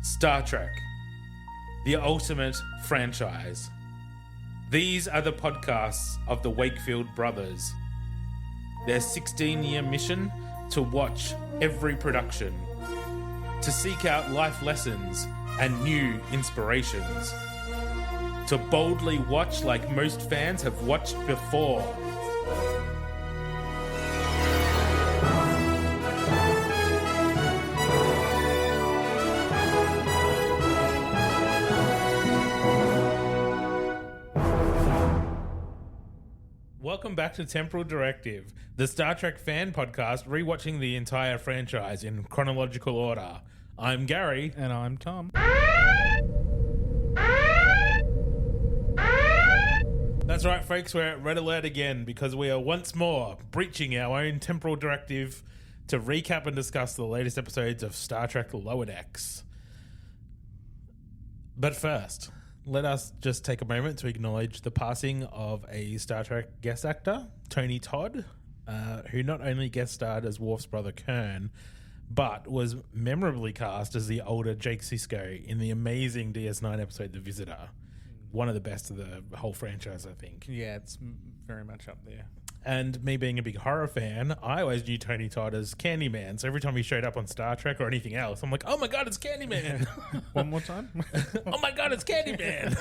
Star Trek, the ultimate franchise. These are the podcasts of the Wakefield brothers. Their 16-year mission to watch every production, to seek out life lessons and new inspirations, to boldly watch like most fans have watched before. Welcome back to Temporal Directive, the Star Trek fan podcast rewatching the entire franchise in chronological order. I'm Gary. And I'm Tom. That's right, folks, we're at Red Alert again because we are once more breaching our own temporal directive to recap and discuss the latest episodes of Star Trek Lower Decks. But first, let us just take a moment to acknowledge the passing of a Star Trek guest actor, Tony Todd, who not only guest starred as Worf's brother Kern, but was memorably cast as the older Jake Sisko in the amazing DS9 episode The Visitor. One of the best of the whole franchise, I think. Yeah, it's very much up there. And me being a big horror fan, I always knew Tony Todd as Candyman. So every time he showed up on Star Trek or anything else, I'm like, oh my God, it's Candyman. One more time? Oh my God, it's Candyman.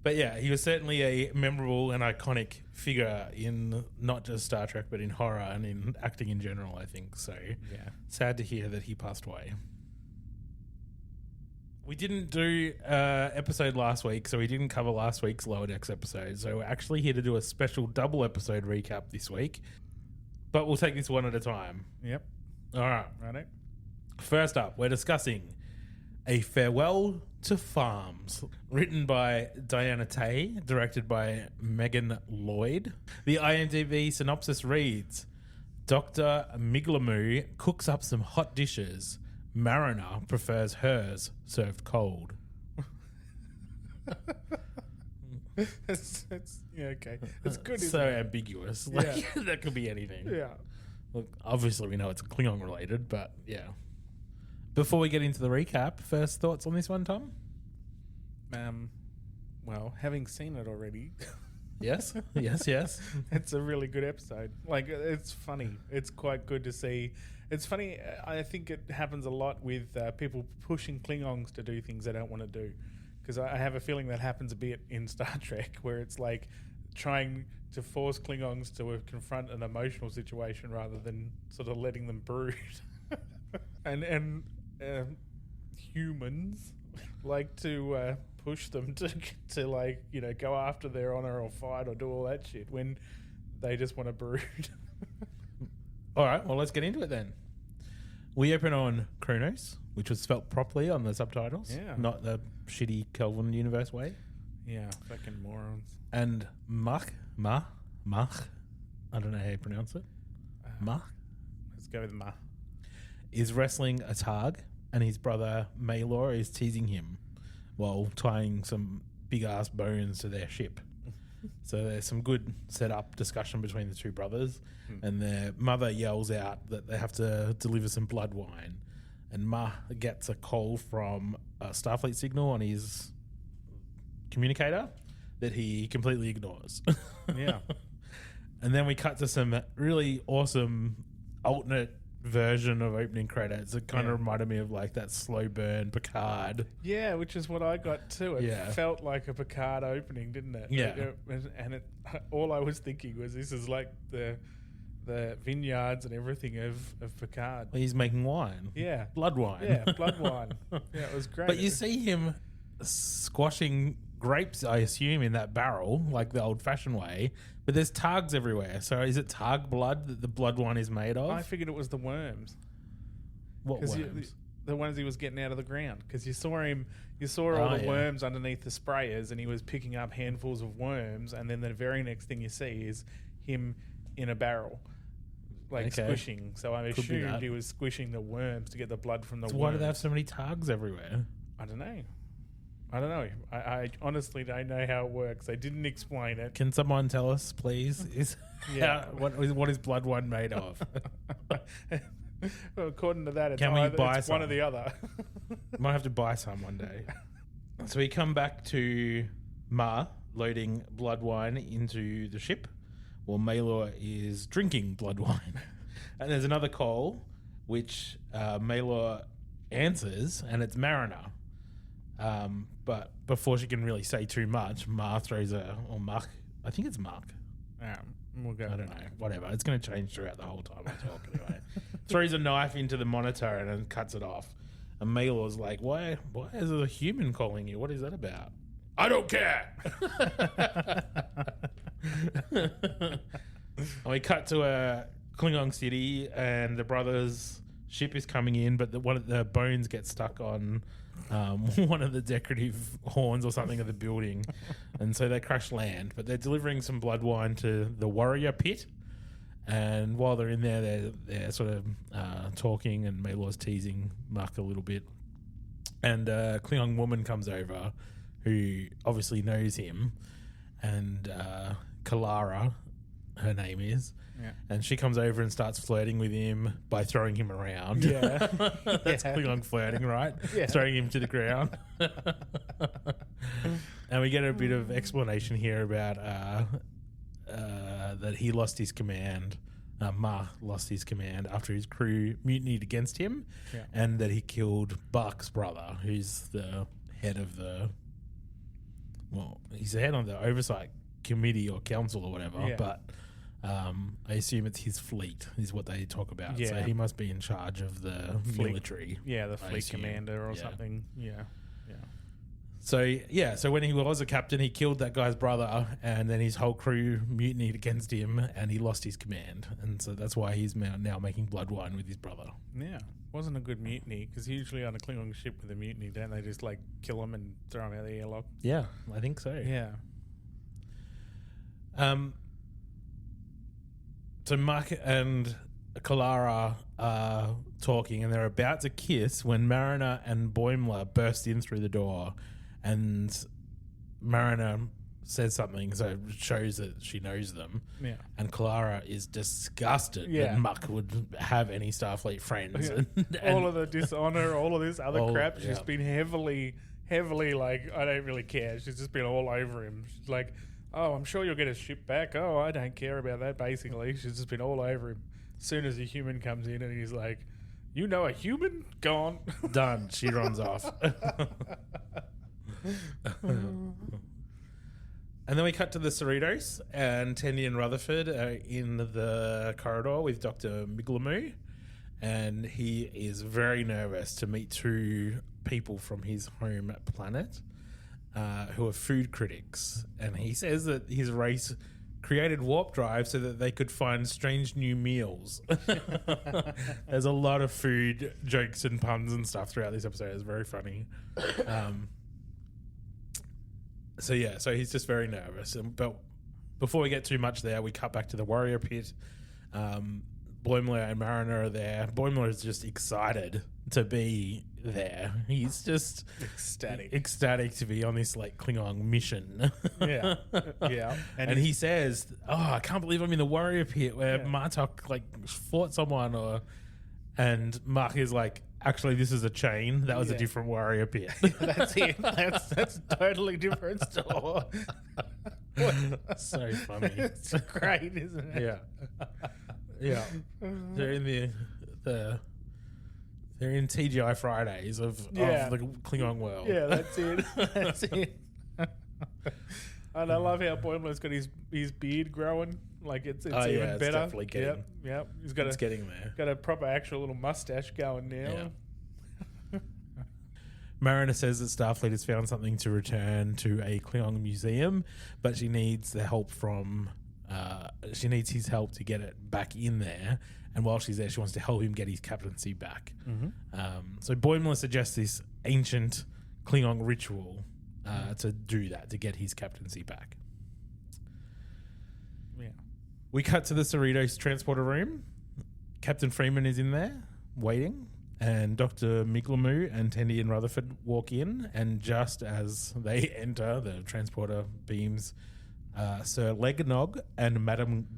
But yeah, he was certainly a memorable and iconic figure in not just Star Trek, but in horror and in acting in general, I think. So Yeah. sad to hear that he passed away. We didn't do episode last week, so we didn't cover last week's Lower Decks episode. So we're actually here to do a special double episode recap this week. But we'll take this one at a time. Yep. All right. Righto. First up, we're discussing A Farewell to Farms, written by Diana Tay, directed by Megan Lloyd. The IMDb synopsis reads, Dr. Miglamoo cooks up some hot dishes. Mariner prefers hers served cold. it's yeah, okay. It's good. So isn't it? ambiguous. Like, that could be anything. Yeah. Look, obviously we know it's Klingon related, but yeah. Before we get into the recap, first thoughts on this one, Tom? Well, having seen it already, Yes, yes. it's a really good episode. Like, it's funny. It's quite good to see. It's funny. I think it happens a lot with people pushing Klingons to do things they don't want to do. Because I have a feeling that happens a bit in Star Trek, where it's like trying to force Klingons to confront an emotional situation rather than sort of letting them brood. and humans like to push them to like, you know, go after their honor or fight or do all that shit when they just want to brood. All right, well, let's get into it then. We open on Kronos, which was spelt properly on the subtitles. Yeah. Not the shitty Kelvin universe way. Yeah, fucking morons. And Mach, I don't know how you pronounce it. Mach Let's go with Ma. is wrestling a Targ, and his brother Maylor is teasing him while tying some big-ass bones to their ship. So there's some good set-up discussion between the two brothers, and their mother yells out that they have to deliver some blood wine, and Ma gets a call from a Starfleet signal on his communicator that he completely ignores. Yeah. And then we cut to some really awesome alternate version of opening credits. It kind of reminded me of like that slow burn Picard. Yeah, which is what I got too. It Yeah. felt like a Picard opening, didn't it? Yeah. And all I was thinking was this is like the vineyards and everything of Picard. He's making wine. Yeah. Blood wine. Yeah, blood wine. Yeah, it was great. But you see him squashing grapes, I assume, in that barrel, like the old-fashioned way. But there's targs everywhere. So is it targ blood that the blood wine is made of? I figured it was the worms. What 'Cause worms? The ones he was getting out of the ground. Because you saw all Oh, the yeah. worms underneath the sprayers and he was picking up handfuls of worms. And then the very next thing you see is him in a barrel. Like Okay. squishing. So I Could be assumed that. he was squishing the worms to get the blood from the So worms. why do they have so many targs everywhere? I don't know. I honestly don't know how it works. They didn't explain it. Can someone tell us, please? Yeah. What is blood wine made of? Well, according to that, it's, Can we either, buy it's one or some? the other. Might have to buy some one day. So we come back to Ma loading blood wine into the ship, while Maylor is drinking blood wine. And there's another call, which Maylor answers, and it's Mariner. But before she can really say too much, Mark, I think it's Mark. We'll go. I don't know. Whatever. It's going to change throughout the whole time I talk anyway. Throws a knife into the monitor and then cuts it off. And Maylor's like, why is it a human calling you? What is that about? I don't care. And we cut to a Klingon city, and the brothers' ship is coming in, but one of the bones gets stuck on one of the decorative horns or something of the building, and so they crash land. But they're delivering some blood wine to the warrior pit, and while they're in there, they're sort of talking, and Maylor's teasing Mark a little bit, and a Klingon woman comes over who obviously knows him, and Kalara, her name is. Yeah. And she comes over and starts flirting with him by throwing him around. Yeah. That's Klingon flirting, right? Yeah. Throwing him to the ground. And we get a bit of explanation here about that he lost his command. Ma lost his command after his crew mutinied against him, and that he killed Buck's brother, who's the head of he's the head of the oversight committee or council or whatever, but I assume it's his fleet is what they talk about. Yeah. So he must be in charge of the military. Yeah, the fleet commander or something. Yeah. So when he was a captain, he killed that guy's brother, and then his whole crew mutinied against him, and he lost his command. And so that's why he's now making blood wine with his brother. Yeah. Wasn't a good mutiny, because usually on a Klingon ship with a mutiny, don't they just like kill them and throw them out the airlock? Yeah, I think so. Yeah. So Mark and Kalara are talking, and they're about to kiss when Mariner and Boimler burst in through the door, and Mariner says something, so it shows that she knows them. Yeah. And Kalara is disgusted that Muck would have any Starfleet friends. Yeah. And all of the dishonor, all of this other crap, she's been heavily like, I don't really care. She's just been all over him. She's like, oh, I'm sure you'll get his ship back. Oh, I don't care about that, basically. She's just been all over him. As soon as a human comes in and he's like, you know a human? Gone. Done. She runs off. And then we cut to the Cerritos, and Tendi and Rutherford are in the corridor with Dr. Miglamu, and he is very nervous to meet two people from his home planet who are food critics. And he says that his race created warp drive so that they could find strange new meals. There's a lot of food jokes and puns and stuff throughout this episode. It's very funny. So he's just very nervous. But before we get too much there, we cut back to the warrior pit. Boimler and Mariner are there. Boimler is just excited to be there. He's just ecstatic to be on this like Klingon mission. Yeah. And he says, "Oh, I can't believe I'm in the warrior pit where Martok like fought someone." And Mark is like, "Actually, this is a chain. That was a different warrior pit." That's it. That's totally different store. So funny. It's great, isn't it? Yeah. They're in they're in TGI Fridays of the Klingon world. Yeah, that's it. And I love how Boimler's got his beard growing. Like it's even better. It's definitely getting. Yep. It's getting there. Got a proper actual little mustache going now. Yeah. Mariner says that Starfleet has found something to return to a Klingon museum, but she needs the help from. She needs his help to get it back in there, and while she's there, she wants to help him get his captaincy back. Mm-hmm. So Boimler suggests this ancient Klingon ritual to do that, to get his captaincy back. Yeah. We cut to the Cerritos transporter room. Captain Freeman is in there waiting, and Dr. Miglamu and Tendi and Rutherford walk in, and just as they enter, the transporter beams Sir Legnog and Madame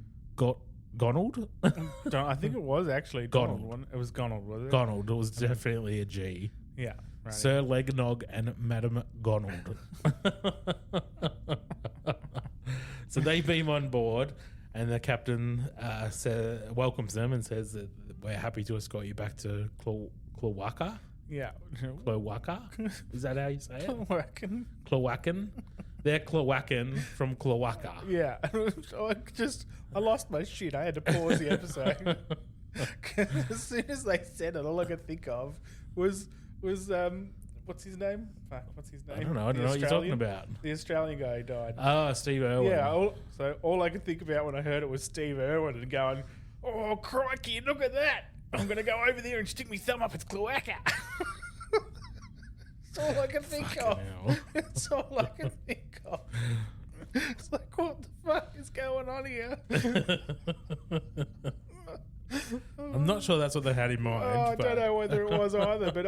Gonald. I think it was actually Gonald. Donald. It was Gonald, was it? Gonald. It was definitely a G. Yeah. Right. Sir Legnog and Madam Gonald. So they beam on board, and the captain welcomes them and says that we're happy to escort you back to Cloaca. Yeah. Cloaca? Is that how you say it? Cloacan. Cloacan. They're Cloacan from Cloaca. Yeah. I lost my shit. I had to pause the episode. 'Cause as soon as they said it, all I could think of was what's his name? Fuck, what's his name? I don't know what you're talking about. The Australian guy who died. Oh, Steve Irwin. Yeah. All I could think about when I heard it was Steve Irwin and going, "Oh crikey, look at that! I'm gonna go over there and stick my thumb up its cloaca." That's all I can think of. Hell. That's all I can think of. It's like, what the fuck is going on here? I'm not sure that's what they had in mind. I don't know whether it was either, but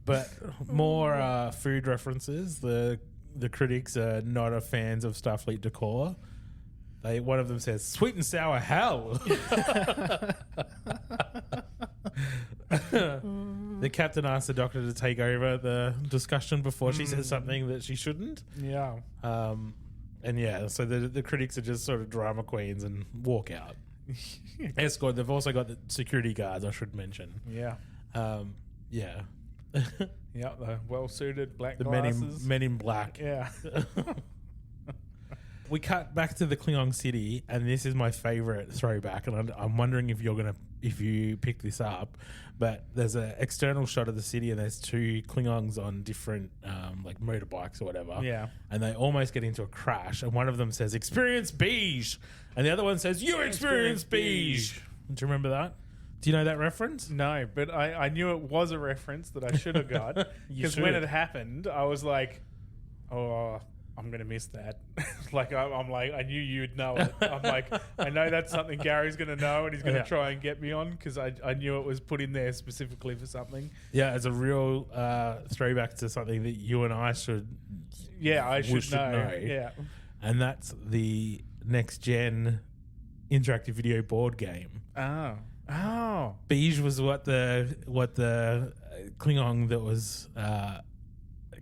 But more food references. The critics are not a fans of Starfleet decor. One of them says, "Sweet and sour hell." The captain asks the doctor to take over the discussion before she says something that she shouldn't. yeah. And yeah, so the critics are just sort of drama queens and walk out. Escort. They've also got the security guards, I should mention. Yeah. Yeah. Yeah, the well-suited black The glasses. men in black. Yeah. We cut back to the Klingon city, and this is my favorite throwback. And I'm wondering if you pick this up. But there's an external shot of the city, and there's two Klingons on different like motorbikes or whatever. Yeah. And they almost get into a crash, and one of them says "Experience beige," and the other one says "You experience beige." Do you remember that? Do you know that reference? No, but I knew it was a reference that I should have got. Because when it happened, I was like, oh, I'm going to miss that. I'm like, I knew you'd know it. I'm like, I know that's something Gary's going to know and he's going to try and get me on because I knew it was put in there specifically for something. Yeah, it's a real throwback to something that you and I should... Yeah, I should know. Yeah. And that's the next gen interactive video board game. Oh. Beige was what the Klingon that was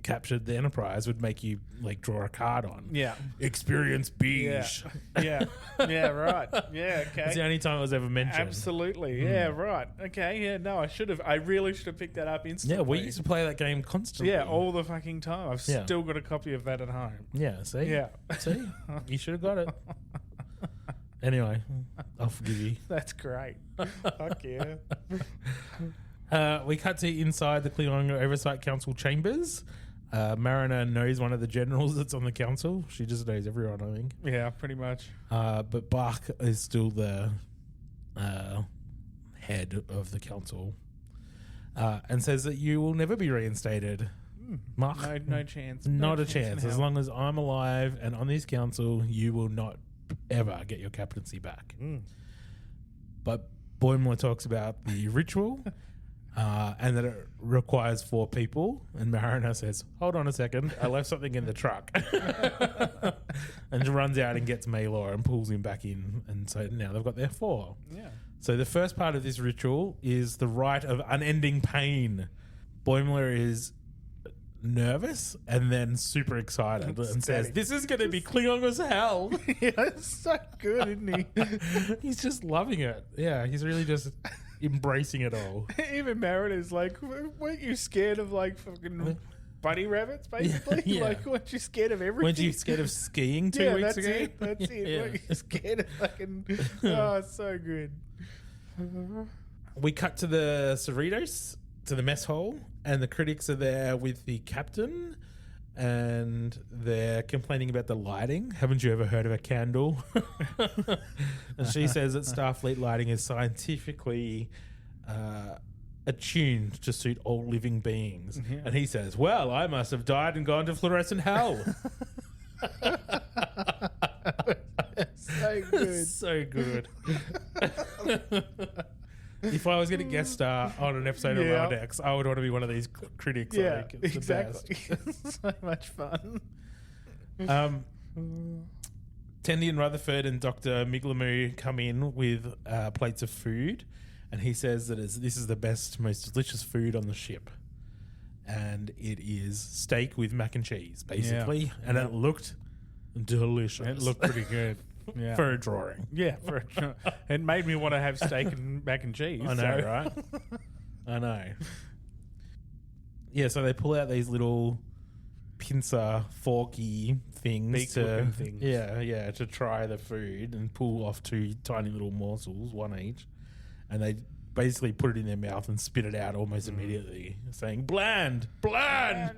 captured the Enterprise would make you like draw a card on. Yeah. Experience beige. Yeah. Yeah, right. Yeah, okay. It's the only time it was ever mentioned. Absolutely. Yeah, right. Okay, yeah, no, I really should have picked that up instantly. Yeah, we used to play that game constantly. Yeah, all the fucking time. I've still got a copy of that at home. Yeah, see? Yeah. See? You should have got it. Anyway, I'll forgive you. That's great. Fuck yeah. We cut to inside the Klingon Oversight Council chambers. Mariner knows one of the generals that's on the council. She just knows everyone, I think. Yeah, pretty much. But Bach is still the head of the council and says that you will never be reinstated. Mach. No chance. Not a chance. As long as I'm alive and on this council, you will not ever get your captaincy back. But Boimler talks about the ritual and that it requires 4 people. And Mariner says, hold on a second, I left something in the truck. And runs out and gets Maylor and pulls him back in. And so now they've got their 4. Yeah. So the first part of this ritual is the rite of unending pain. Boimler is nervous and then super excited and says, this is going to be Klingon as hell. Yeah, it's so good, isn't he? He's just loving it. Yeah, he's really just embracing it all. Even Mariner's like, weren't you scared of like fucking bunny rabbits, basically? Yeah. Like, weren't you scared of everything? Weren't you scared of skiing 2 weeks ago? That's it. Yeah. Weren't you scared of fucking... Oh, it's so good. We cut to the Cerritos, to the mess hall, and the critics are there with the captain, and they're complaining about the lighting. Haven't you ever heard of a candle? And she says that Starfleet lighting is scientifically attuned to suit all living beings. Yeah. And he says, well, I must have died and gone to fluorescent hell. So good. So good. If I was going to guest star on an episode of Lower Decks, I would want to be one of these critics. Yeah, like, it's exactly. So much fun. Tendi and Rutherford and Dr. Miglamu come in with plates of food, and he says that this is the best, most delicious food on the ship. And it is steak with mac and cheese, basically. And it looked delicious. It looked pretty good. Yeah. For a drawing. Yeah, it made me want to have steak and mac and cheese. I know, right? I know. Yeah, so they pull out these little pincer, forky things Beak-looking things. Yeah, to try the food and pull off 2 tiny little morsels, one each, and they basically put it in their mouth and spit it out almost immediately, saying, "Bland, bland."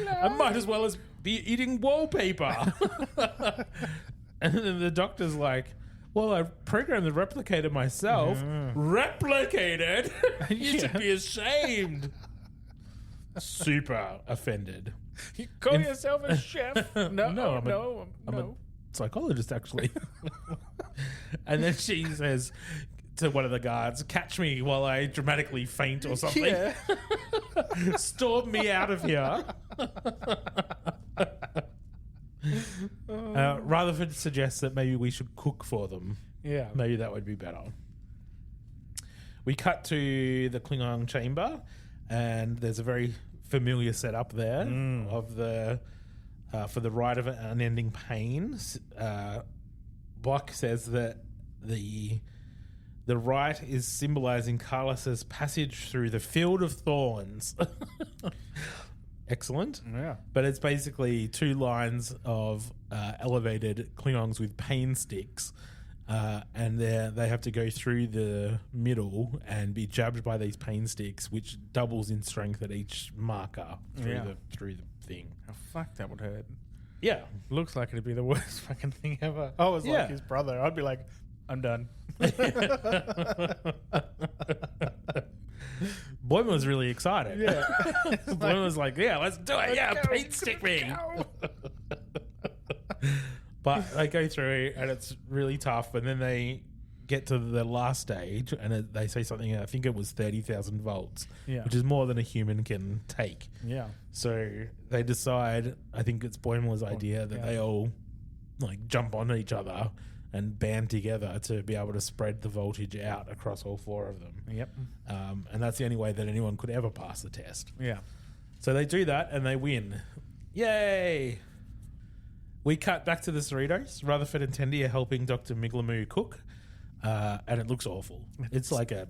I might as well as be eating wallpaper. And then the doctor's like, "Well, I programmed the replicator myself." Replicated? You should be ashamed. Super offended. You call yourself a chef? No, I'm a psychologist, actually. And then she says to one of the guards, "Catch me while I dramatically faint or something." Yeah. Storm me out of here. Rutherford suggests that maybe we should cook for them. Yeah. Maybe that would be better. We cut to the Klingon chamber, and there's a very familiar setup there of the for the rite of unending pain. Bock says that the rite is symbolizing Carlos's passage through the field of thorns. Excellent. Yeah. But it's basically 2 lines of elevated Klingons with pain sticks, and they have to go through the middle and be jabbed by these pain sticks, which doubles in strength at each marker through the thing. Oh, fuck, that would hurt. Yeah. Looks like it'd be the worst fucking thing ever. I was like his brother. I'd be like, I'm done. Boyman was really excited. Yeah. Boyman was like, "Yeah, let's do it. Yeah, go, paint stick me." But they go through and it's really tough. And then they get to the last stage and they say something, I think it was 30,000 volts, which is more than a human can take. Yeah. So they decide, I think it's Boyman's idea, that they all like jump on each other and band together to be able to spread the voltage out across all 4 of them. Yep. And that's the only way that anyone could ever pass the test. Yeah. So they do that and they win. Yay! We cut back to the Cerritos. Rutherford and Tendi are helping Dr. Miglamu cook. And it looks awful. It's like a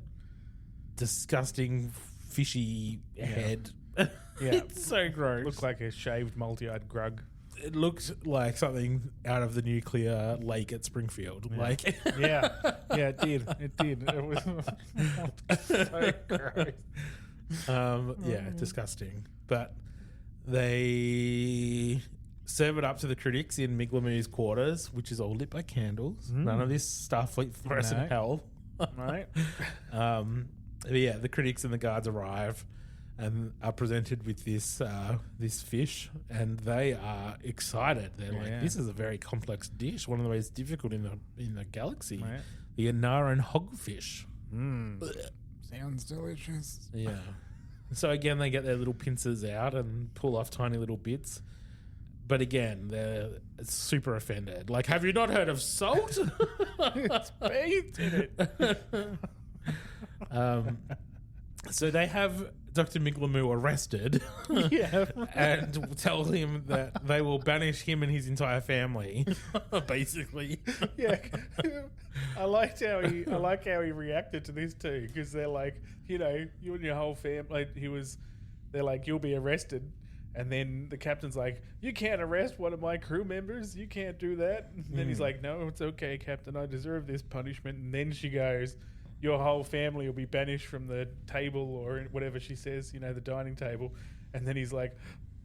disgusting, fishy head. Yeah. It's so gross. Looks like a shaved, multi-eyed grug. It looked like something out of the nuclear lake at Springfield. Yeah. Like, It did. It was so gross. Disgusting. But they serve it up to the critics in Miglamu's quarters, which is all lit by candles. None of this stuff like fluorescent hell. Right. The critics and the guards arrive and are presented with this fish, and they are excited. They're like, "This is a very complex dish, one of the most difficult in the galaxy." Right. The Anaran hogfish. Sounds delicious. Yeah. So again, they get their little pincers out and pull off tiny little bits. But again, they're super offended. Like, have you not heard of salt? It's bathed in it. So they have Dr. Miglamu arrested and tell him that they will banish him and his entire family, basically. Yeah. I like how he reacted to this too, because they're like, you and your whole family, they're like, "You'll be arrested." And then the captain's like, "You can't arrest one of my crew members. You can't do that." And then he's like, "No, it's okay, Captain. I deserve this punishment." And then she goes, "Your whole family will be banished from the table," or whatever she says, the dining table. And then he's like,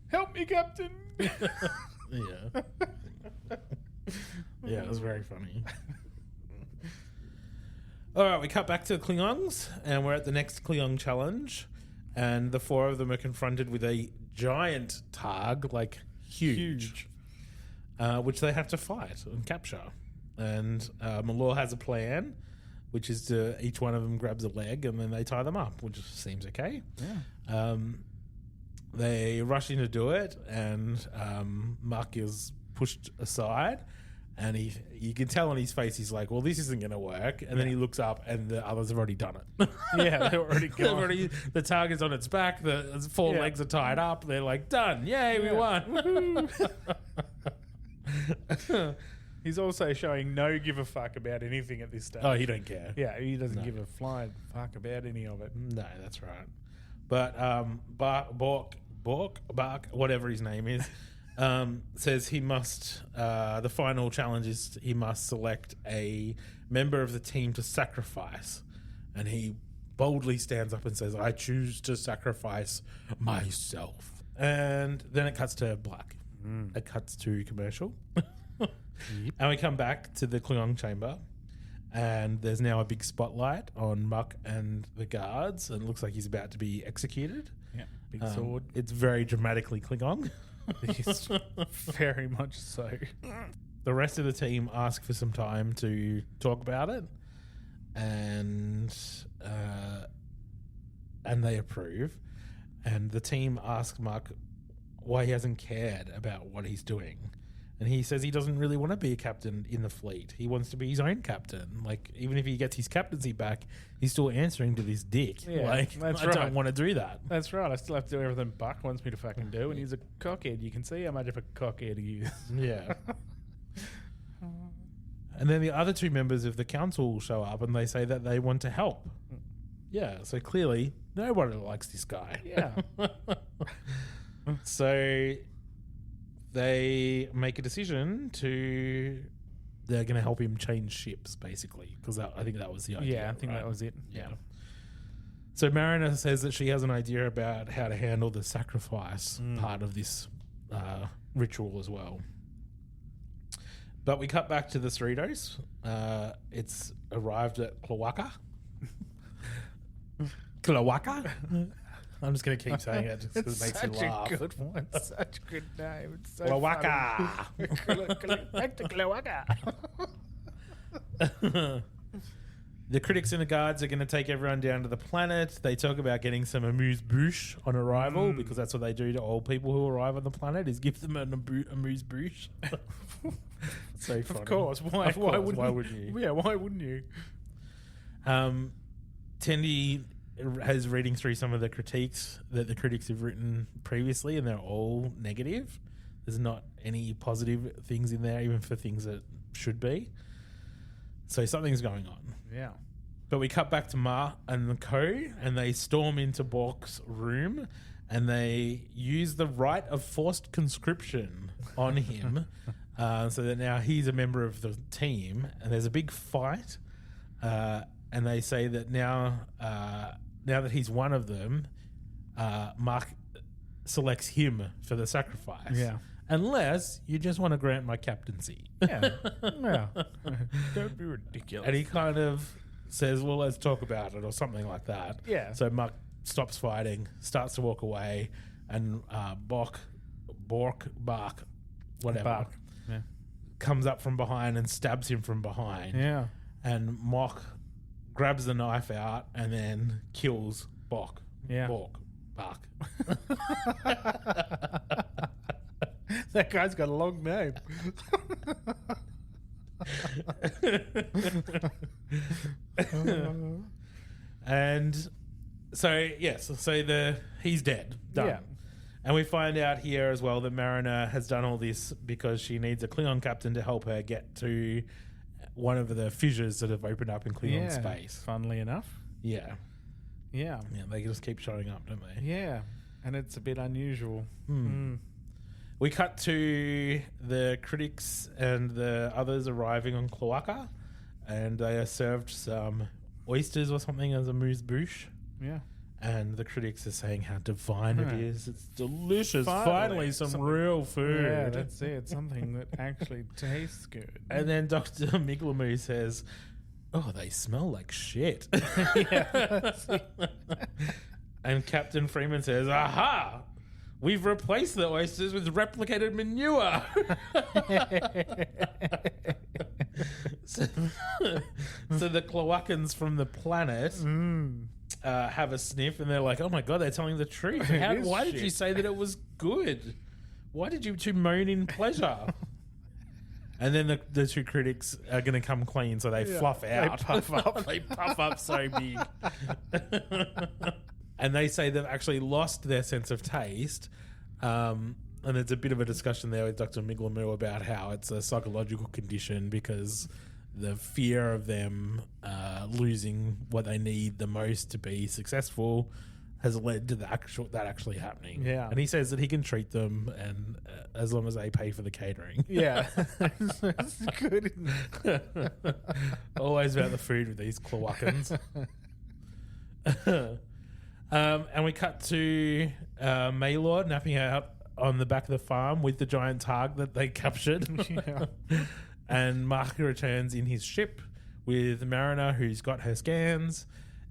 "Help me, Captain." Yeah, it was very funny. All right, we cut back to the Klingons, and we're at the next Klingon challenge. And the 4 of them are confronted with a giant targ, like huge. Which they have to fight and capture. And Malor has a plan, which is to each one of them grabs a leg and then they tie them up, which seems okay. Yeah. They rush in to do it, and Mark is pushed aside. And you can tell on his face, he's like, well, this isn't going to work. And then he looks up and the others have already done it. Yeah, they're already gone. The target's on its back. The four legs are tied up. They're like, done. Yay, we won. He's also showing no give a fuck about anything at this stage. Oh, he don't care. Yeah, he doesn't give a flying fuck about any of it. No, that's right. But Bark, whatever his name is, says he must. The final challenge is he must select a member of the team to sacrifice, and he boldly stands up and says, "I choose to sacrifice myself." And then it cuts to black. It cuts to commercial, and we come back to the Klingon chamber. And there's now a big spotlight on Muck and the guards, and it looks like he's about to be executed. Yeah, big sword. It's very dramatically Klingon. It's very much so. The rest of the team ask for some time to talk about it, and they approve. And the team asks Muck why he hasn't cared about what he's doing. And he says he doesn't really want to be a captain in the fleet. He wants to be his own captain. Like, even if he gets his captaincy back, he's still answering to this dick. Yeah, like, that's I right. don't want to do that. That's right. I still have to do everything Buck wants me to fucking do, and he's a cockhead. You can see how much of a cockhead he is. Yeah. And then the other two members of the council show up, and they say that they want to help. Yeah, so clearly nobody likes this guy. Yeah. So they make a decision they're going to help him change ships, basically, because I think that was the idea. Yeah, I think that was it. Yeah. So Mariner says that she has an idea about how to handle the sacrifice part of this ritual as well. But we cut back to the Cerritos. It's arrived at Cloaca. Cloaca? I'm just going to keep saying it just because it makes me laugh. Such a good one. Such a good name. It's so Cloaca. Back to Cloaca. The critics and the guards are going to take everyone down to the planet. They talk about getting some amuse-bouche on arrival because that's what they do to all people who arrive on the planet is give them an amuse-bouche. So funny. Of course. Why wouldn't you? Yeah, why wouldn't you? Tendi has reading through some of the critiques that the critics have written previously, and they're all negative. There's not any positive things in there, even for things that should be. So something's going on. Yeah. But we cut back to Ma and the co, and they storm into Bork's room, and they use the right of forced conscription on him, so that now he's a member of the team. And there's a big fight, and they say that now that he's one of them, Mark selects him for the sacrifice. Yeah. Unless you just want to grant my captaincy. Yeah. Yeah. Don't be ridiculous. And he kind of says, well, let's talk about it, or something like that. Yeah. So Mark stops fighting, starts to walk away, and Bark, whatever, Yeah. comes up from behind and stabs him from behind. Yeah. And Mock grabs the knife out and then kills Bark. Yeah. Bark. That guy's got a long name. And so, yes, he's dead. Done. Yeah. And we find out here as well that Mariner has done all this because she needs a Klingon captain to help her get to one of the fissures that have opened up in Klingon space. Funnily enough. Yeah. Yeah. Yeah, they just keep showing up, don't they? Yeah. And it's a bit unusual. We cut to the critics and the others arriving on Cloaca, and they are served some oysters or something as a amuse-bouche. Yeah. And the critics are saying how divine it is. It's delicious. Finally, Finally some real food. Yeah, that's it. Something that actually tastes good. And then Dr. Miglamu says, oh, they smell like shit. And Captain Freeman says, aha! We've replaced the oysters with replicated manure. so the Cloacans from the planet have a sniff, and they're like, oh my God, they're telling the truth. Why did you say that it was good? Why did you two moan in pleasure? And then the two critics are going to come clean, so they fluff out. They puff up. They puff up so big. And they say they've actually lost their sense of taste. And there's a bit of a discussion there with Dr. Miglamoo about how it's a psychological condition because the fear of them losing what they need the most to be successful has led to that actually happening. Yeah. And he says that he can treat them and as long as they pay for the catering. Yeah. That's good. Always about the food with these Cloacans. And we cut to Maylord napping out on the back of the farm with the giant targ that they captured. And Mark returns in his ship with Mariner, who's got her scans,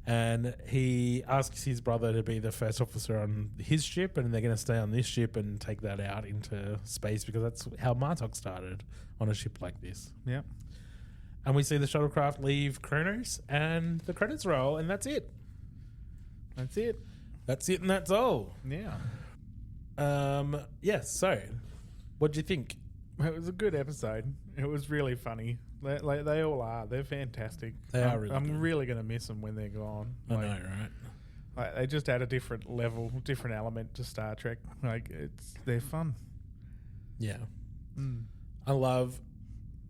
and he asks his brother to be the first officer on his ship, and they're going to stay on this ship and take that out into space because that's how Martok started, on a ship like this. Yeah. And we see the shuttlecraft leave Kronos, and the credits roll, and that's it. That's it. That's it, and that's all. Yeah. Yes. So, what do you think? It was a good episode. It was really funny. They all are. They're fantastic. They are really I'm good. really going to miss them when they're gone. I know, right? They just add a different level, different element to Star Trek. They're fun. Yeah. Mm. I love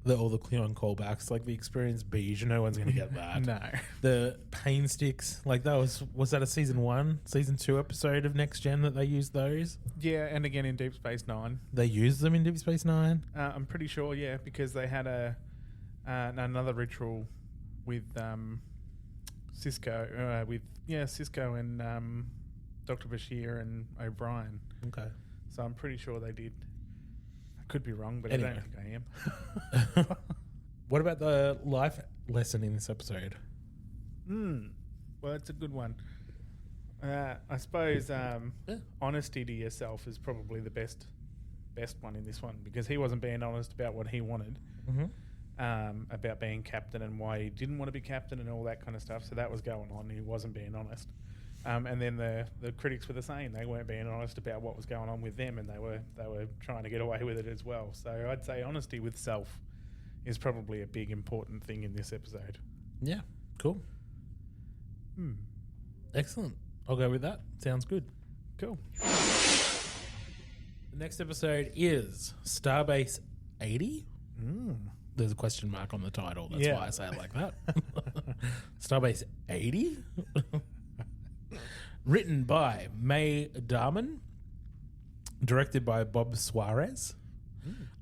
all the Klingon callbacks, like the Experience Beige. No one's going to get that. No. The Pain Sticks, like that was that a season 2 episode of Next Gen that they used those? Yeah, and again in Deep Space Nine. They used them in Deep Space Nine? I'm pretty sure, yeah, because they had another ritual with Cisco, Cisco and Dr. Bashir and O'Brien. Okay. So I'm pretty sure they did. I could be wrong, but Anyway. I don't think I am. What about the life lesson in this episode? Well, it's a good one. I suppose honesty to yourself is probably the best one in this one because he wasn't being honest about what he wanted, about being captain and why he didn't want to be captain and all that kind of stuff. So that was going on. He wasn't being honest. And then the critics were the same. They weren't being honest about what was going on with them, and they were trying to get away with it as well. So I'd say honesty with self is probably a big important thing in this episode. Yeah. Cool. Excellent. I'll go with that. Sounds good. Cool. The next episode is Starbase 80. There's a question mark on the title. That's why I say it like that. Starbase 80. Written by May Darman. Directed by Bob Suarez.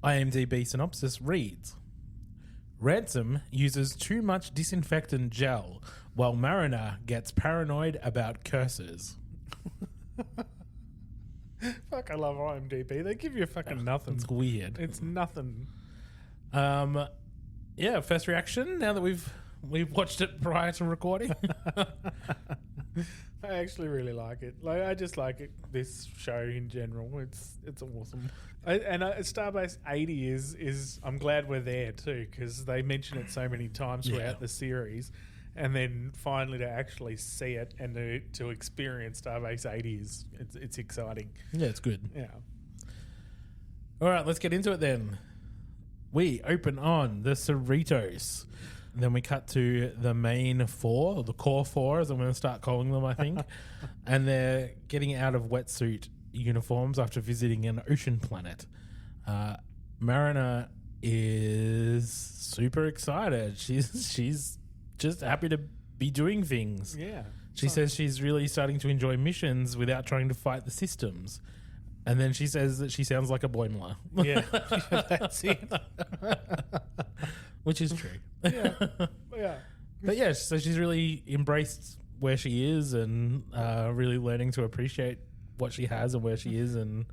IMDb synopsis reads: Ransom uses too much disinfectant gel while Mariner gets paranoid about curses. Fuck, I love IMDb. They give you fucking nothing. It's weird. It's nothing. Yeah, first reaction now that we've watched it prior to recording. I actually really like it. I just like it. This show in general, it's awesome. Starbase 80 is. I'm glad we're there too because they mention it so many times throughout the series, and then finally to actually see it and to experience Starbase 80 it's exciting. Yeah, it's good. Yeah. All right, let's get into it then. We open on the Cerritos. Then we cut to the main four, or the core four, as I'm going to start calling them, I think. And they're getting out of wetsuit uniforms after visiting an ocean planet. Mariner is super excited. She's just happy to be doing things. Yeah. She says she's really starting to enjoy missions without trying to fight the systems. And then she says that she sounds like a Boimler. Yeah. That's it. Which is true. Yeah. Yeah. But yeah, so she's really embraced where she is and really learning to appreciate what she has and where she is and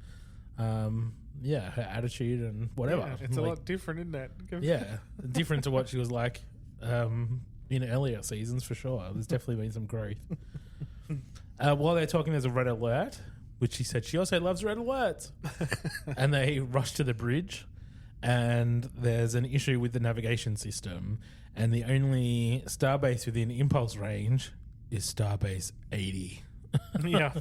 her attitude and whatever. Yeah, it's a lot different, isn't it? Yeah, different to what she was like in earlier seasons for sure. There's definitely been some growth. While they're talking, there's a red alert, which she said she also loves red alerts. And they rush to the bridge. And there's an issue with the navigation system, and the only starbase within impulse range is Starbase 80. Yeah.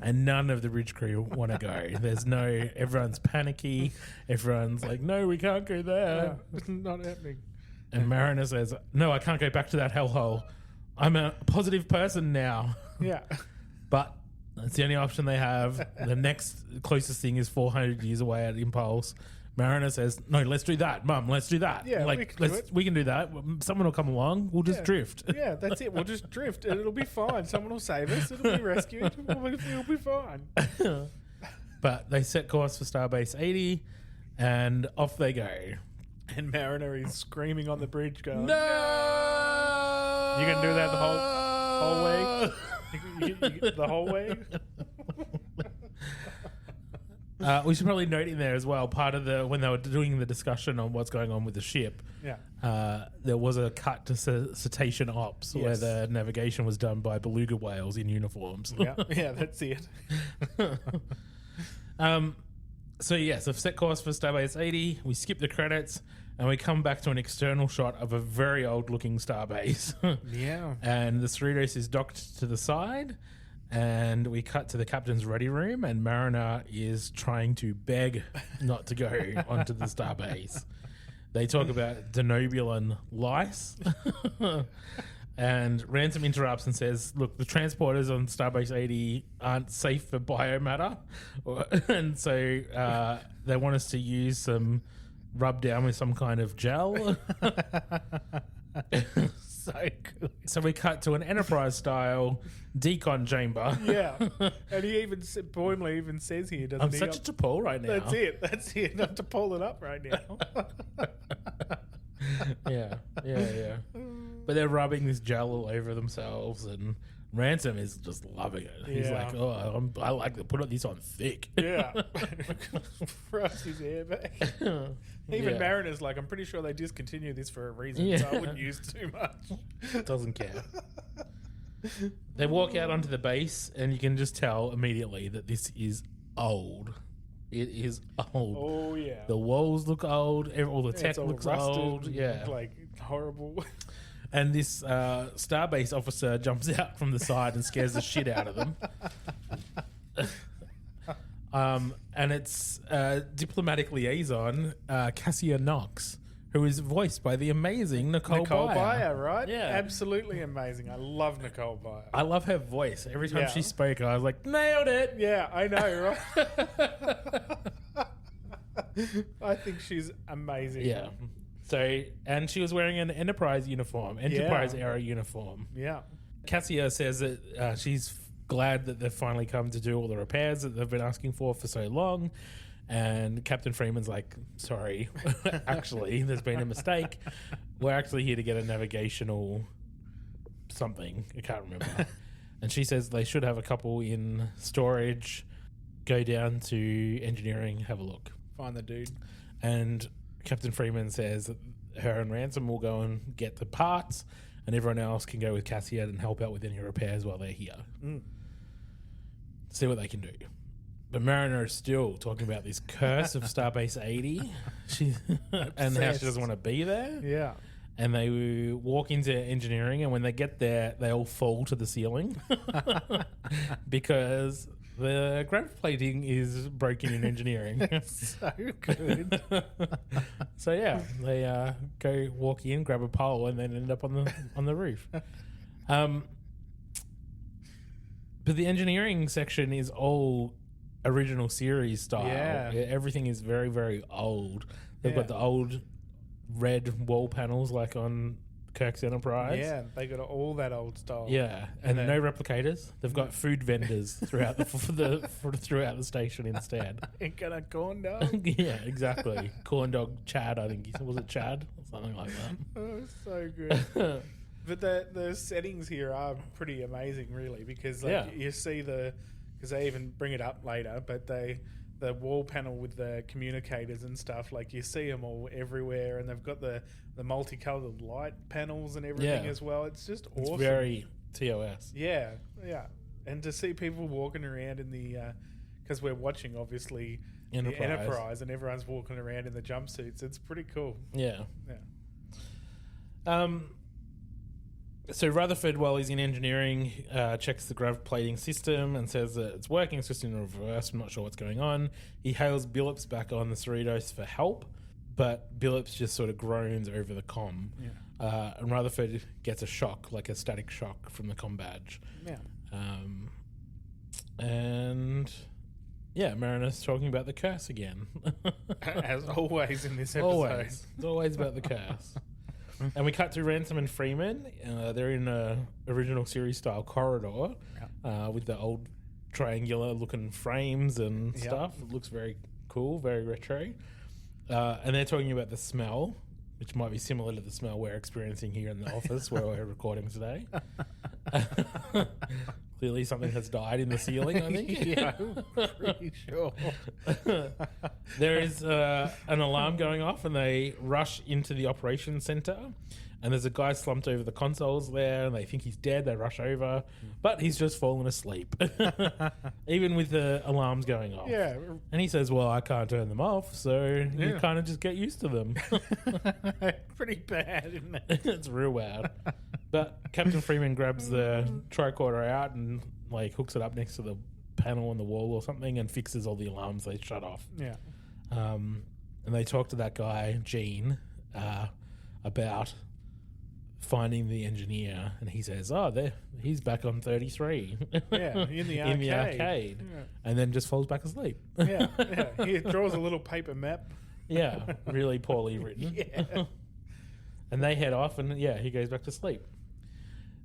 And none of the bridge crew want to go. Everyone's panicky. Everyone's like, no, we can't go there. No, it's not happening. And Mariner says, no, I can't go back to that hellhole. I'm a positive person now. Yeah. But that's the only option they have. The next closest thing is 400 years away at Impulse. Mariner says, no, let's do that, Mum. Let's do that. Yeah, we can do that. Someone will come along. We'll just drift. Yeah, that's it. We'll just drift and it'll be fine. Someone will save us. It'll be rescued. We'll be fine. But they set course for Starbase 80 and off they go. And Mariner is screaming on the bridge going, No! You can do that the whole way? The whole way? We should probably note in there as well, part of when they were doing the discussion on what's going on with the ship, there was a cut to cetacean ops where the navigation was done by beluga whales in uniforms. Yeah, that's it. So set course for Starbase 80. We skip the credits and we come back to an external shot of a very old looking Starbase. Yeah. And the Cerritos is docked to the side. And we cut to the captain's ready room, and Mariner is trying to beg not to go onto the Starbase. They talk about denobulan lice. And Ransom interrupts and says, look, the transporters on Starbase 80 aren't safe for biomatter. And so they want us to use rub down with some kind of gel. So good. So we cut to an Enterprise-style decon chamber. Yeah. And he even, Boimler even says here, doesn't I'm he? such a T'Pol right now. That's it. I have to pull it up right now. Yeah. But they're rubbing this gel all over themselves, and Ransom is just loving it. He's like, oh, I like to put this on thick. Yeah. Thrust his hair back. Even Mariner's like, I'm pretty sure they discontinued this for a reason, so I wouldn't use too much. Doesn't care. They walk out onto the base, and you can just tell immediately that this is old. It is old. Oh, yeah. The walls look old. All the tech looks rusted, old. Yeah. Like, horrible. And this Starbase officer jumps out from the side and scares the shit out of them. And it's diplomatic liaison, Cassia Knox, who is voiced by the amazing Nicole Byer, right? Yeah. Absolutely amazing. I love Nicole Byer. I love her voice. Every time she spoke, I was like, nailed it. Yeah, I know, right? I think she's amazing. Yeah. So, and she was wearing an Enterprise era uniform. Yeah. Cassia says that she's glad that they've finally come to do all the repairs that they've been asking for so long. And Captain Freeman's like, sorry, actually, there's been a mistake. We're actually here to get a navigational something. I can't remember. And she says they should have a couple in storage, go down to engineering, have a look. Find the dude. And Captain Freeman says that her and Ransom will go and get the parts, and everyone else can go with Cassia and help out with any repairs while they're here. See what they can do. But Mariner is still talking about this curse of Starbase 80 and how she doesn't want to be there. Yeah. And they walk into engineering, and when they get there, they all fall to the ceiling because the gravity plating is broken in engineering. So good. So yeah, they go walk in, grab a pole, and then end up on the roof. But the engineering section is all original series style. Yeah. Everything is very, very old. They've got the old red wall panels like on Kirk's Enterprise. Yeah, they got all that old style. Yeah, and no replicators. They've got food vendors throughout throughout the station instead. Ain't got a corn dog. Yeah, exactly. Corn dog Chad, I think. Was it Chad? Something like that. Oh, so good. But the settings here are pretty amazing, really, because you see because they even bring it up later, but the wall panel with the communicators and stuff, like you see them all everywhere, and they've got the multicolored light panels and everything as well. It's just awesome. It's very TOS. Yeah. And to see people walking around in the, because we're watching obviously the Enterprise, and everyone's walking around in the jumpsuits. It's pretty cool. Yeah. So Rutherford, while he's in engineering, checks the grav plating system and says that it's working. It's just in reverse. I'm not sure what's going on. He hails Billups back on the Cerritos for help, but Billups just sort of groans over the comm. Yeah. And Rutherford gets a shock, like a static shock from the comm badge. Yeah. And yeah, Mariner's talking about the curse again. As always in this episode. Always. It's always about the curse. And we cut to Ransom and Freeman. They're in a original series style corridor with the old triangular looking frames and stuff. It looks very cool, very retro. And they're talking about the smell, which might be similar to the smell we're experiencing here in the office where we're recording today. Clearly something has died in the ceiling, I think. Yeah, I'm pretty sure. There is an alarm going off and they rush into the operations center and there's a guy slumped over the consoles there and they think he's dead. They rush over, but he's just fallen asleep, even with the alarms going off. Yeah. And he says, well, I can't turn them off, so you kind of just get used to them. Pretty bad, isn't it? It's real bad. But Captain Freeman grabs the tricorder out and like hooks it up next to the panel on the wall or something and fixes all the alarms they shut off. Yeah. And they talk to that guy, Gene, about finding the engineer, and he says, he's back on 33. Yeah, in the arcade. In the arcade. Yeah. And then just falls back asleep. Yeah. He draws a little paper map. Yeah, really poorly written. Yeah. And they head off, and he goes back to sleep.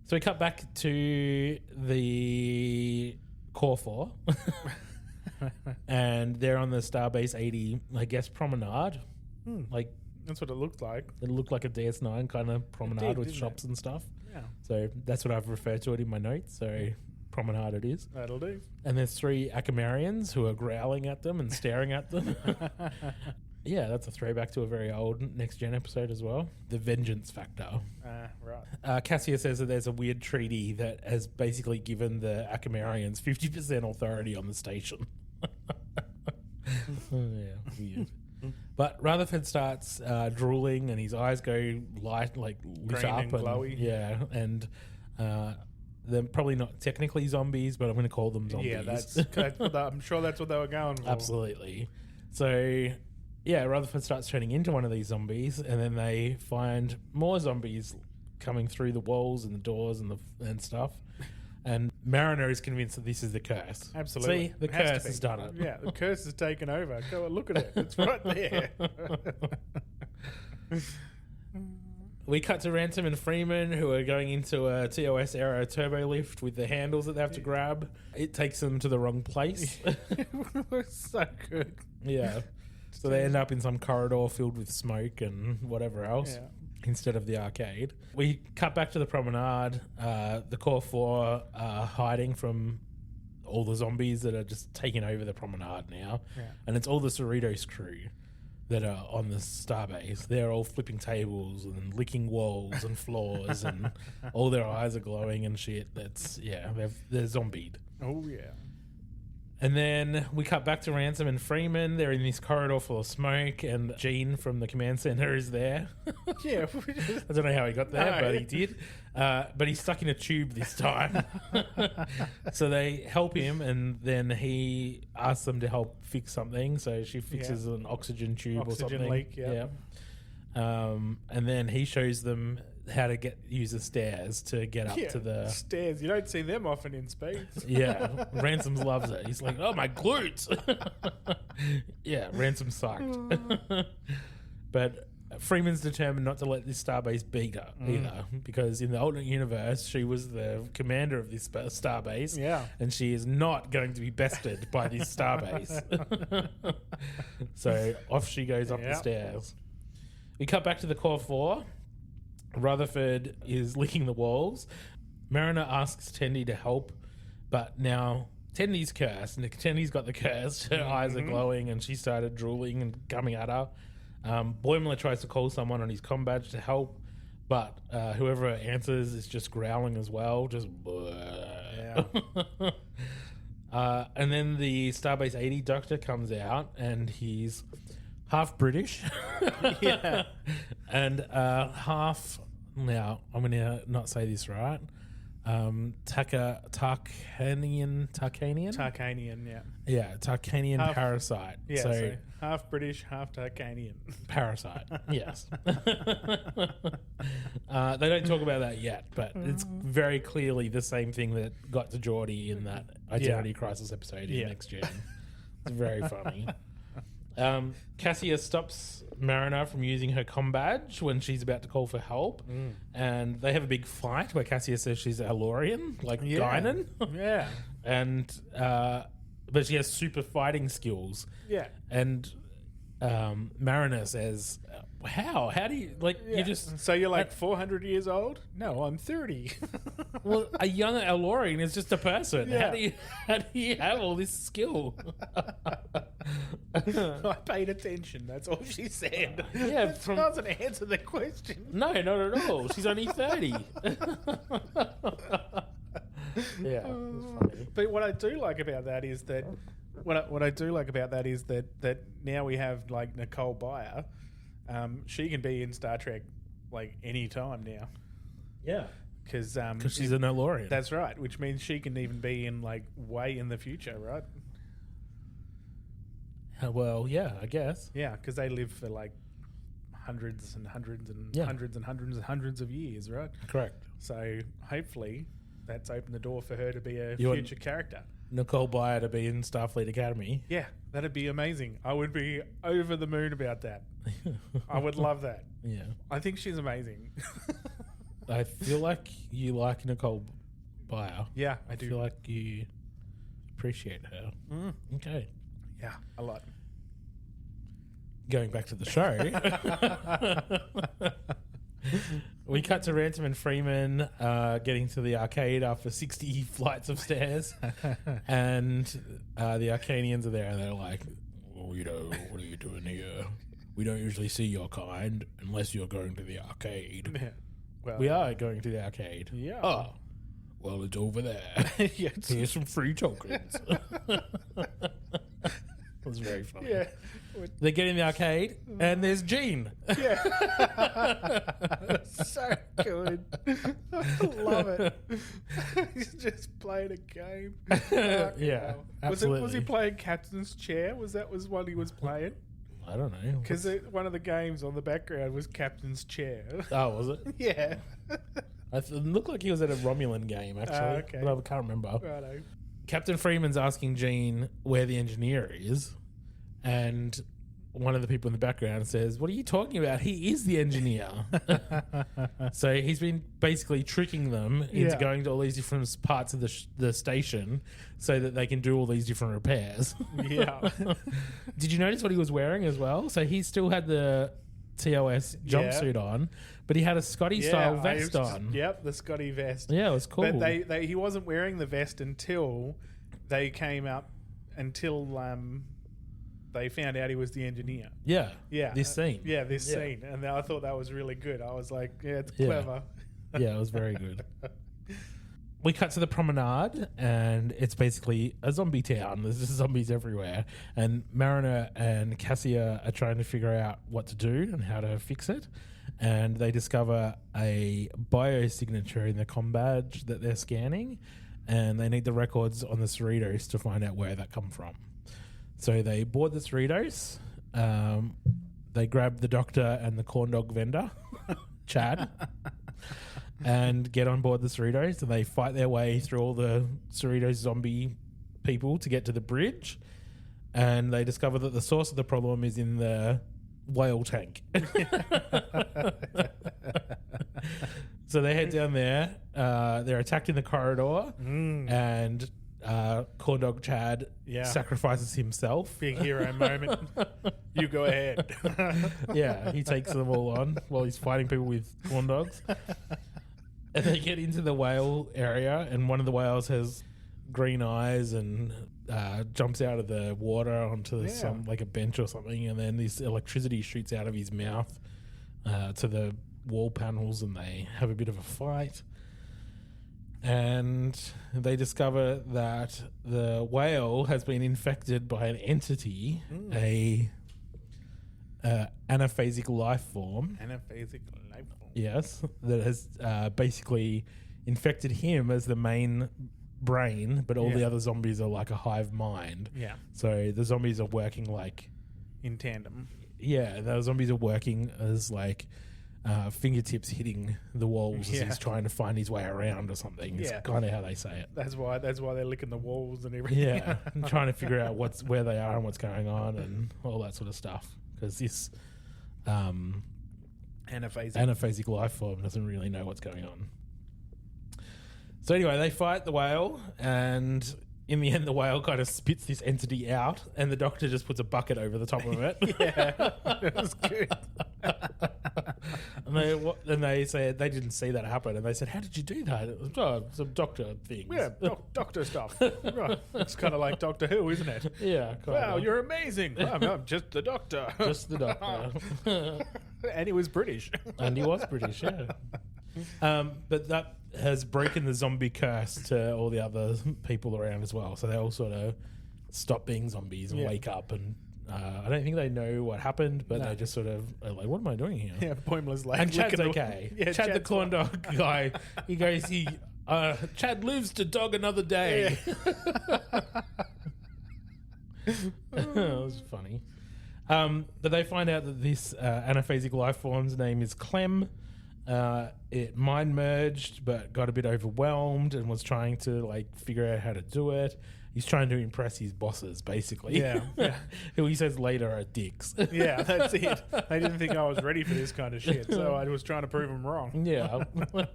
So we cut back to the Core 4. And they're on the Starbase 80, I guess, promenade. Like, that's what it looked like. it looked like a DS9 kind of promenade did, with didn't shops and stuff. Yeah. So that's what I've referred to it in my notes. So promenade it is. That'll do. And there's 3 Akamarians who are growling at them and staring at them. Yeah, that's a throwback to a very old Next Gen episode as well. The vengeance factor. Right. Cassia says that there's a weird treaty that has basically given the Akamarians 50% authority on the station. Weird. But Rutherford starts drooling and his eyes go lit Green up and glowy. Yeah, and they're probably not technically zombies, but I'm going to call them zombies. Yeah, that's what I'm sure that's what they were going for. Absolutely. So, yeah, Rutherford starts turning into one of these zombies, and then they find more zombies coming through the walls and the doors and stuff. And Mariner is convinced that this is the curse. Absolutely. See, the curse has done it. Yeah, the curse has taken over. Go and look at it. It's right there. We cut to Ransom and Freeman, who are going into a TOS Aero turbo lift with the handles that they have to grab. It takes them to the wrong place. It was so good. Yeah. So they end up in some corridor filled with smoke and whatever else instead of the arcade. We cut back to the promenade. The Core 4 are hiding from all the zombies that are just taking over the promenade now. Yeah. And it's all the Cerritos crew that are on the Starbase. They're all flipping tables and licking walls and floors and all their eyes are glowing and shit. They're zombied. Oh, yeah. And then we cut back to Ransom and Freeman. They're in this corridor full of smoke, and Gene from the command center is there. Yeah. I don't know how he got there, but he did. But he's stuck in a tube this time. So they help him, and then he asks them to help fix something. So she fixes an oxygen tube or something. Leak, yeah. And then he shows them how to use the stairs to get up to the stairs. You don't see them often in space. Yeah, Ransom loves it. He's like, oh, my glutes. Yeah, Ransom sucked. But Freeman's determined not to let this Starbase beat her either, because in the alternate universe, she was the commander of this Starbase, and she is not going to be bested by this Starbase. So off she goes up the stairs. We cut back to the Core 4. Rutherford is licking the walls. Mariner asks Tendi to help, but now Tendi's cursed. And Tendi's got the curse. Her eyes are glowing, and she started drooling and coming at her. Boimler tries to call someone on his comm badge to help, but whoever answers is just growling as well. Just and then the Starbase 80 doctor comes out, and he's half British and half Now, I'm going to not say this right. Tarkanian? Tarkanian, yeah. Yeah, Tarkanian Half- parasite. Yeah, so so half British, half Tarkanian. parasite, yes. They don't talk about that yet, but it's very clearly the same thing that got to Geordie in that Identity Crisis episode in Next Gen. It's very funny. Cassia stops Mariner from using her comm badge when she's about to call for help, and they have a big fight where Cassia says she's a Halorian, like Guinan. Yeah. And but she has super fighting skills. Yeah. And Mariner says, "How? How do you Yeah. you just?" So you're like 400 years old? No, I'm 30. Well, a young Elorian is just a person. Yeah. How do you have all this skill? I paid attention. That's all she said. Yeah, That from- doesn't answer the question. No, not at all. She's only 30. Yeah, that's funny. But what I do like about that is that that now we have like Nicole Byer. She can be in Star Trek like any time now. Yeah, Because she's an Elorian. that's right, which means she can even be in like way in the future, right? Well, yeah, I guess. Yeah, because they live for like hundreds and hundreds and Yeah. hundreds and hundreds and hundreds of years, right? Correct. So hopefully that's opened the door for her to be a You want- future character. Nicole Byer to be in Starfleet Academy. Yeah, that'd be amazing. I would be over the moon about that. I would love that. Yeah. I think she's amazing. I feel like you like Nicole Byer. Yeah, I I do. feel like you appreciate her. Okay. Yeah, a lot. Going back to the show. We cut to Ransom and Freeman getting to the arcade after 60 flights of stairs. And the Arcanians are there and they're like, well, what are you doing here? We don't usually see your kind unless you're going to the arcade. Yeah. Well, We are going to the arcade. Yeah. Oh, well, it's over there. yeah, it's- Here's some free tokens. It was very funny. yeah. They get in the arcade and there's Gene. Yeah. So good. I love it. He's just playing a game. Yeah, Was absolutely. he playing Captain's Chair? Was one he was playing? I don't know. Because one of the games on the background was Captain's Chair. Oh, was it? Yeah. It looked like he was at a Romulan game, actually. Okay. But I can't remember. Righto. Captain Freeman's asking Gene where the engineer is. And one of the people in the background says, what are you talking about? He is the engineer. So he's been basically tricking them into Yeah. going to all these different parts of the station so that they can do all these different repairs. Yeah. Did you notice what he was wearing as well? So he still had the TOS jumpsuit on, but he had a Scotty style vest on. Yep, the Scotty vest. Yeah, it was cool. But he wasn't wearing the vest until they came up, until they found out he was the engineer. yeah. Yeah. This scene. This scene. And I thought that was really good. I was like, yeah, it's Yeah. clever. Yeah, it was very good. We cut to the promenade, and it's basically a zombie town. There's just zombies everywhere. And Mariner and Cassia are trying to figure out what to do and how to fix it. And they discover a biosignature in the comm badge that they're scanning. And they need the records on the Cerritos to find out where that come from. So they board the Cerritos. They grab the doctor and the corn dog vendor, Chad. And get on board the Cerritos, and they fight their way through all the Cerritos zombie people to get to the bridge, and they discover that the source of the problem is in the whale tank. So they head down there. They're attacked in the corridor, and corn dog Chad sacrifices himself. Big hero moment. You go ahead. Yeah, he takes them all on while he's fighting people with corn dogs. And they get into the whale area, and one of the whales has green eyes and jumps out of the water onto some like a bench or something, and then this electricity shoots out of his mouth to the wall panels, and they have a bit of a fight. And they discover that the whale has been infected by an entity, a anaphasic life form. Anaphasic life form. Yes, that has basically infected him as the main brain, but all the other zombies are like a hive mind. Yeah. So the zombies are working like... In tandem. Yeah, the zombies are working as like fingertips hitting the walls as he's trying to find his way around or something. It's kind of how they say it. That's why they're licking the walls and everything. Yeah, and trying to figure out where they are and what's going on and all that sort of stuff. Because this anaphasic life form doesn't really know what's going on. So anyway, they fight the whale, and in the end, the whale kind of spits this entity out, and the doctor just puts a bucket over the top of it. It was good. And they said they didn't see that happen, and they said, "How did you do that?" It was, some doctor things. Yeah, doctor stuff. Right. It's kind of like Doctor Who, isn't it? Yeah. Wow, you're amazing. I'm just the doctor. Just the doctor. And he was British. And he was British, yeah. But that has broken the zombie curse to all the other people around as well. So they all sort of stop being zombies and wake up. And I don't think they know what happened, but they just sort of are like, what am I doing here? Yeah, pointless. Like, and Chad's okay. Yeah, Chad the corn dog guy, he goes, Chad lives to dog another day. That was funny. But they find out that this anaphasic life form's name is Clem. It mind merged, but got a bit overwhelmed and was trying to like figure out how to do it. He's trying to impress his bosses, basically. Yeah. Who he says later are dicks. Yeah, that's it. They didn't think I was ready for this kind of shit, so I was trying to prove them wrong. Yeah. But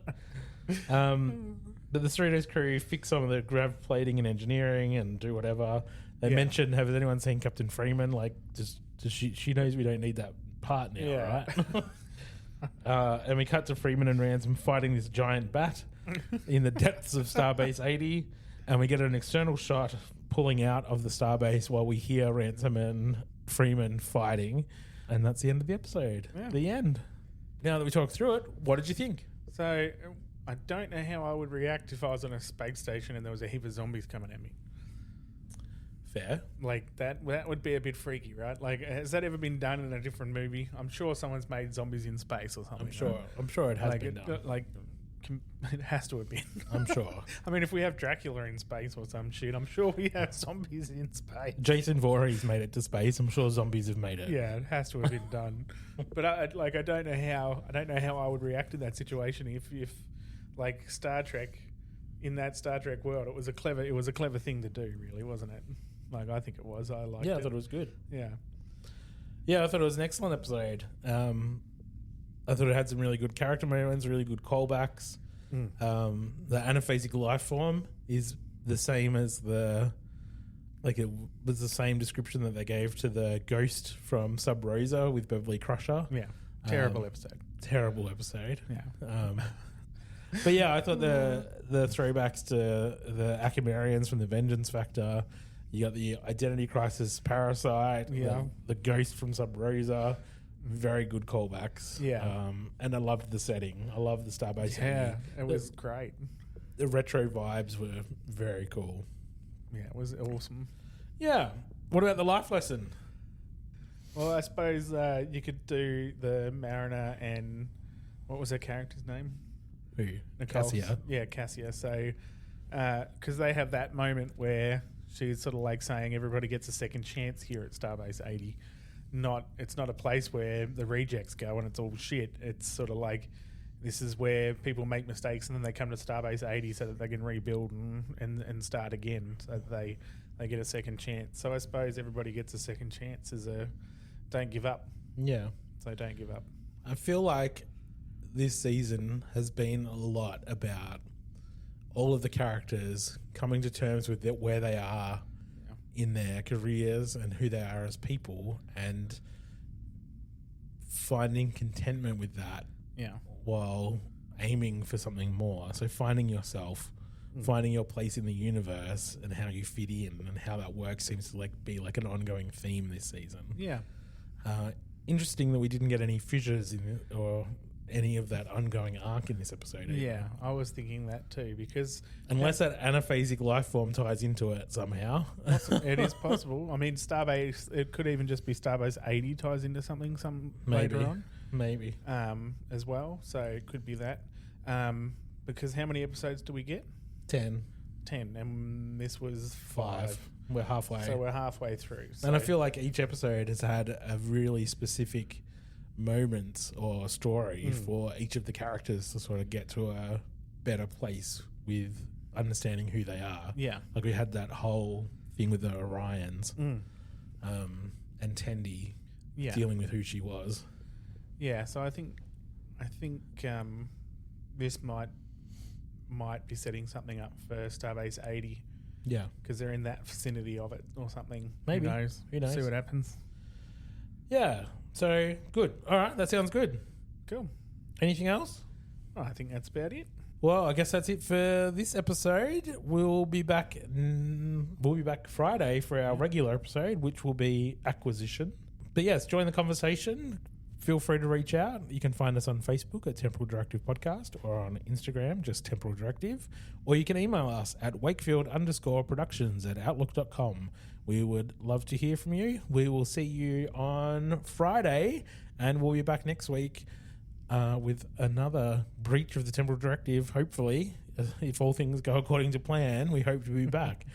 the Cerritos crew fix some of the grav plating and engineering and do whatever. They mentioned, has anyone seen Captain Freeman? Like, just she knows we don't need that part now, right? And we cut to Freeman and Ransom fighting this giant bat in the depths of Starbase 80, and we get an external shot pulling out of the Starbase while we hear Ransom and Freeman fighting, and that's the end of the episode. Yeah. The end. Now that we talked through it, what did you think? So, I don't know how I would react if I was on a space station and there was a heap of zombies coming at me. Fair. Like, that would be a bit freaky, right? Like, has that ever been done in a different movie? I'm sure someone's made zombies in space or something. I'm sure it has been done. It has to have been. I'm sure. I mean, if we have Dracula in space or some shit, I'm sure we have zombies in space. Jason Voorhees made it to space. I'm sure zombies have made it. Yeah, it has to have been done. But I don't know how I would react in that situation if like Star Trek, in that Star Trek world, it was a clever thing to do, really, wasn't it? Like, I think it was. I liked it. Yeah, I thought it was good. Yeah. Yeah, I thought it was an excellent episode. I thought it had some really good character moments, really good callbacks. The anaphasic life form is the same as it was the same description that they gave to the ghost from Sub Rosa with Beverly Crusher. Yeah. Terrible episode. Terrible episode. Yeah. But yeah, I thought the throwbacks to the Akamarians from the Vengeance Factor. You got the Identity Crisis Parasite. Yeah. The ghost from Sub Rosa. Very good callbacks. Yeah. And I loved the setting. I loved the Starbase. Yeah, it was great. The retro vibes were very cool. Yeah, it was awesome. Yeah. What about the life lesson? Well, I suppose you could do the Mariner and what was her character's name? Who? Nicole. Cassia. Yeah, Cassia. So, because they have that moment where she's sort of like saying everybody gets a second chance here at Starbase 80. It's not a place where the rejects go and it's all shit. It's sort of like this is where people make mistakes and then they come to Starbase 80 so that they can rebuild and start again, so that they get a second chance. So I suppose everybody gets a second chance as a don't give up. Yeah. So don't give up. I feel like this season has been a lot about all of the characters coming to terms with where they are in their careers and who they are as people, and finding contentment with that while aiming for something more. So finding yourself, finding your place in the universe and how you fit in and how that works seems to be like an ongoing theme this season. Yeah. Interesting that we didn't get any fissures or any of that ongoing arc in this episode either. Yeah, I was thinking that too, because unless that anaphasic life form ties into it somehow. It is possible. I mean, Starbase, it could even just be Starbase 80 ties into something Maybe. later on. Maybe. as well. So it could be that. Because how many episodes do we get? 10. 10. And this was 5. We're halfway. So we're halfway through. So And I feel like each episode has had a really specific moment or story for each of the characters to sort of get to a better place with understanding who they are. Yeah. Like we had that whole thing with the Orions and Tendi dealing with who she was. Yeah, so I think this might be setting something up for Starbase 80. Yeah. Because they're in that vicinity of it or something. Maybe. Who knows? Who knows? See what happens. Yeah. So, good. All right. That sounds good. Cool. Anything else? Oh, I think that's about it. Well, I guess that's it for this episode. We'll be back Friday for our regular episode, which will be Acquisition. But yes, join the conversation. Feel free to reach out. You can find us on Facebook at Temporal Directive Podcast or on Instagram, just Temporal Directive. Or you can email us at wakefield_productions@outlook.com. We would love to hear from you. We will see you on Friday, and we'll be back next week with another breach of the Temporal Directive, hopefully. If all things go according to plan, we hope to be back.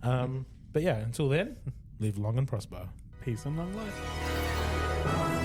But yeah, until then, live long and prosper. Peace and long life.